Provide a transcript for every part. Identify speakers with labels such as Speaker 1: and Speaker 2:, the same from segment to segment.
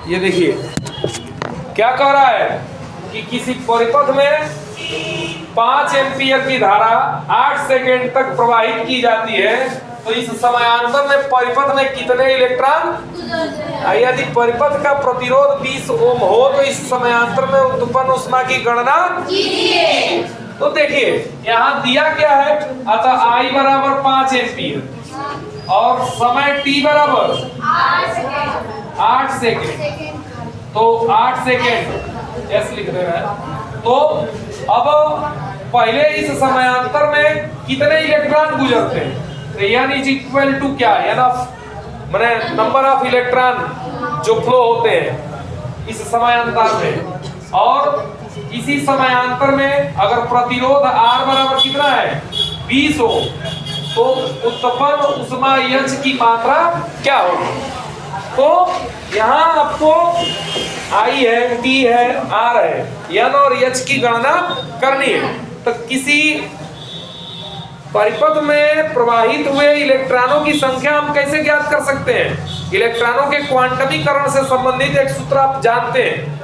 Speaker 1: ये देखिए क्या कह रहा है कि किसी परिपथ में 5 एम्पीयर की धारा 8 सेकेंड तक प्रवाहित की जाती है, तो इस समयांतर में परिपथ में कितने इलेक्ट्रॉन, यदि परिपथ का प्रतिरोध 20 ओम हो तो इस समयांतर में उत्पन्न ऊष्मा की गणना कीजिए। तो देखिए यहाँ दिया क्या है, अतः I बराबर 5 एम्पीयर और समय t बराबर 8 सेकेंड, तो 8 सेकेंड एस लिख दे रहा है। तो अब पहले इस समयांतर में कितने इलेक्ट्रॉन गुजरते हैं, तो n इज इक्वल टू क्या, मैंने नंबर ऑफ इलेक्ट्रॉन जो फ्लो होते हैं इस समयांतर में, और इसी समयांतर में अगर प्रतिरोध R बराबर कितना है 20 ओम, तो उत्पन्न ऊष्मा H की मात्रा क्या होगी। तो यहाँ आपको I है, T है, R है, N और H की गणना करनी है। तो किसी परिपथ में प्रवाहित हुए इलेक्ट्रॉनों की संख्या हम कैसे ज्ञात कर सकते हैं। इलेक्ट्रॉनों के क्वांटमीकरण से संबंधित एक सूत्र आप जानते हैं,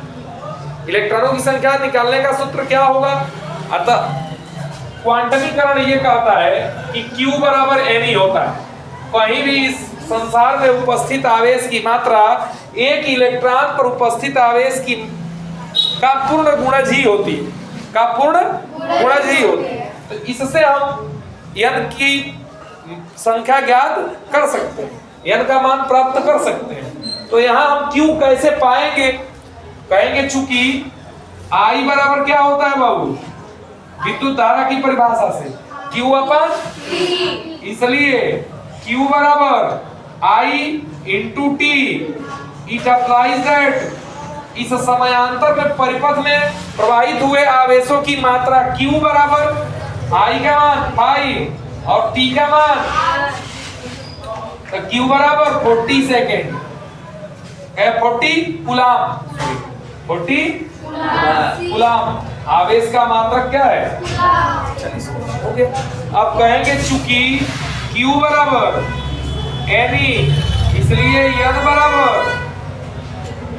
Speaker 1: इलेक्ट्रॉनों की संख्या निकालने का सूत्र क्या होगा। अतः क्वांटमीकरण ये कहता है कि Q बराबर Ne होता है। कहीं भी इस संसार में उपस्थित आवेश की मात्रा एक इलेक्ट्रॉन पर उपस्थित आवेश की का पूर्ण गुणज ही होती है, का पूर्ण गुणज ही होती है। तो इससे हम n की संख्या ज्ञात कर सकते हैं, n का मान प्राप्त कर सकते हैं। तो यहाँ हम Q कैसे पाएंगे, कहेंगे चूंकि I बराबर क्या होता है बाबू, विद्युत धारा की परिभाषा से Q अपन, इसलिए Q बराबर I into T, it applies that इस समयांतर में परिपथ में प्रवाहित हुए आवेशों की मात्रा Q बराबर I का मान 5 और T का मान, तो Q बराबर 40 सेकेंड, 40 कूलाम, 40 कूलाम आवेश का मात्रक क्या है, हो गया। अब कहेंगे चूंकि Q बराबर Ne, इसलिए N बराबर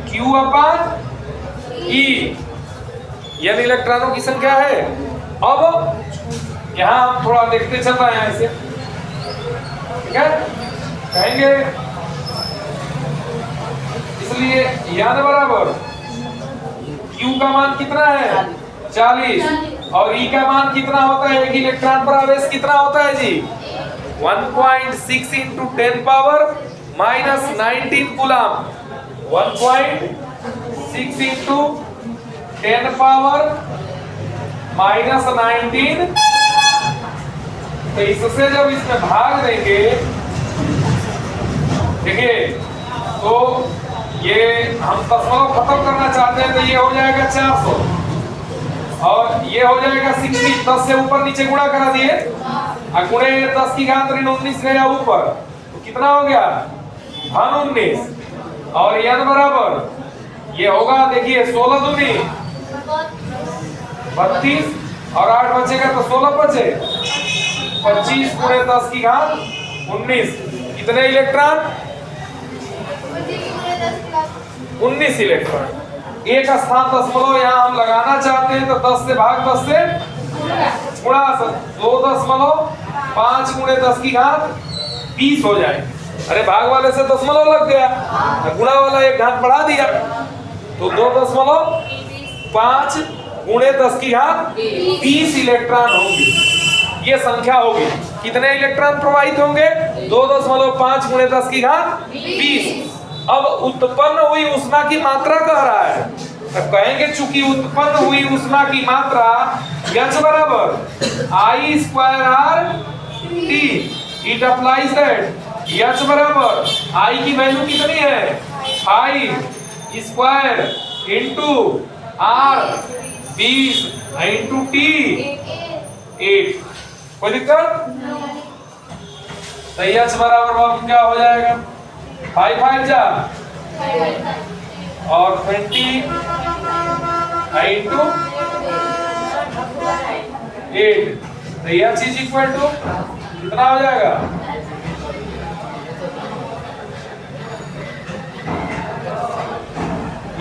Speaker 1: Q अपन E, N इलेक्ट्रॉनों की संख्या है। अब यहाँ हम थोड़ा देखते चल रहे हैं ऐसे, ठीक है, कहेंगे इसलिए N बराबर Q का मान कितना है 40 और E का मान कितना होता है, एक इलेक्ट्रॉन पर आवेश कितना होता है जी 1.6 into 10 power minus 19 coulomb, 1.6 into 10 power minus 19। तो इससे जब इसमें भाग देंगे, देखिए तो ये हम दशमलव खत्म करना चाहते हैं, तो ये हो जाएगा 400 और ये हो जाएगा 60, 10 से ऊपर नीचे गुणा करा दिए, गुणे 10 की घात ऋण 19 गया ऊपर, तो कितना हो गया धन 19, और n बराबर ये होगा, देखिए 16 दूनी 32 और 8 बचेगा तो 16 बचे, 25 गुणे 10 की घात 19, कितने इलेक्ट्रॉन 19 इलेक्ट्रॉन। एक स्थान दशमलव यहाँ हम लगाना चाहते हैं, तो 10 से भाग 10 से गुणा 2.5 गुणे 10 की घात 20 हो जाए। अरे भाग वाले से दशमलव लग गया, गुणा वाला एक घात बढ़ा दिया, तो 2.5 गुणे 10 की घात 20 इलेक्ट्रॉन होंगे। ये संख्या होगी, कितने इलेक्ट्रॉन प्रवाहित होंगे 2.5 गुणे 10 की घात 20। अब उत्पन्न हुई ऊष्मा की मात्रा कह रहा है, तो कहेंगे चूंकि उत्पन्न हुई ऊष्मा की मात्रा H बराबर I square R T, it applies that H बराबर I की वैल्यू कितनी है 5 square into R 20 into T 8। कोई दिक्कत, तो H बराबर अब क्या हो जाएगा 5 5 जा और 20 इंटू 8, तो H इज इक्वल टू कितना हो जाएगा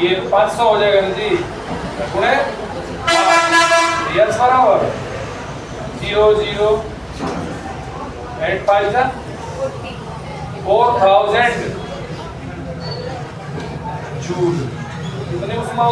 Speaker 1: ये 500 हो जाएगा ना जी, गुणे यस बराबर 0 0 8 5 जा 4000 जूल। कितने उसमें